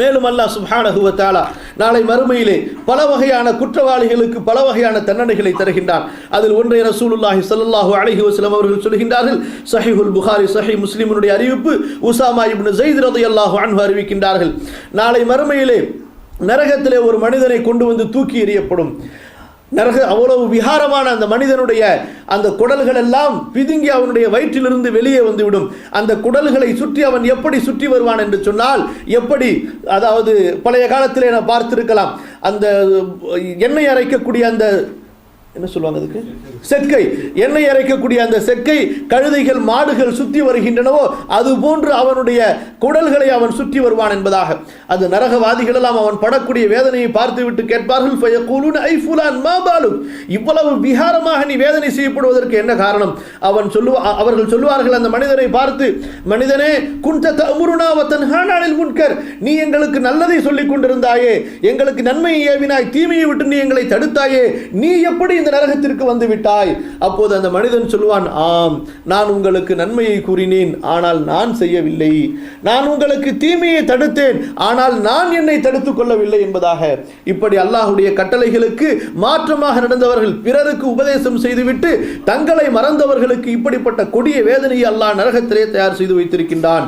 மேலும் அல்லாஹ் சுப்ஹானஹு வ தஆலா நாளை மறுமையிலே பல வகையான குற்றவாளிகளுக்கு பல வகையான தண்டனைகளை தருகின்றார். அதில் ஒன்றை ரசூலுல்லாஹி ஸல்லல்லாஹு அலைஹி வஸல்லம் அவர்கள் சொல்கின்றார்கள். ஸஹீஹுல் புகாரி ஸஹீஹ் முஸ்லிமுடைய அறிவிப்பு, உஸாமா இப்னு ஸைத் ரலியல்லாஹு அன்ஹு அறிவிக்கின்றார்கள். நாளை மறுமையிலே நரகத்திலே ஒரு மனிதனை கொண்டு வந்து தூக்கி எறியப்படும். அவ்வளவு விகாரமான அந்த மனிதனுடைய அந்த குடல்கள் எல்லாம் பிதுங்கி அவனுடைய வயிற்றிலிருந்து வெளியே வந்துவிடும். அந்த குடல்களை சுற்றி அவன் எப்படி சுற்றி வருவான் என்று சொன்னால், எப்படி, அதாவது பழைய காலத்திலே நான் பார்த்திருக்கலாம், அந்த எண்ணெய் அரைக்கக்கூடிய அந்த என்ன சொல்லுவாங்க அதுக்கு, செக்கை, எண்ணெய் அரைக்கக்கூடிய அந்த செக்கை கழுதைகள் மாடுகள் சுற்றி வருகின்றனவோ அது போன்று அவனுடைய குடல்களை அவன் சுற்றி வருவான் என்பதாக. அந்த நரகவாதிகள் எல்லாம் அவன் படக்கூடிய வேதனையை பார்த்துவிட்டு கேட்பார்கள், இவ்வளவு விகாரமாக நீ வேதனை செய்யப்படுவதற்கு என்ன காரணம்? அவர்கள் சொல்லுவார்கள் அந்த மனிதனை பார்த்து, மனிதனே, குன்த தஅமுருனா வ தன்ஹானா அனில் முன்கர், நீ எங்களுக்கு நல்லதை சொல்லிக் கொண்டிருந்தாயே, எங்களுக்கு நன்மையை ஏவினாய், தீமையை விட்டு நீ எங்களை தடுத்தாயே, நீ எப்படி இந்த நரகத்திற்கு வந்து விட்டாய்? அப்போது அந்த மனிதன் சொல்வான், ஆம், நான் உங்களுக்கு நன்மையை கூறினேன், ஆனால் நான் செய்யவில்லை. நான் உங்களுக்கு தீமையை தடுத்தேன், ஆனால் நான் என்னை தடுத்துக் கொள்ளவில்லை என்பதாக. இப்படி அல்லாஹ்வுடைய கட்டளைகளுக்கு மாற்றமாக நடந்தவர்கள், பிறருக்கு உபதேசம் செய்துவிட்டு தங்களை மறந்தவர்களுக்கு இப்படிப்பட்ட கொடிய வேதனையை அல்லாஹ் நரகத்திலே தயார் செய்து வைத்திருக்கின்றான்.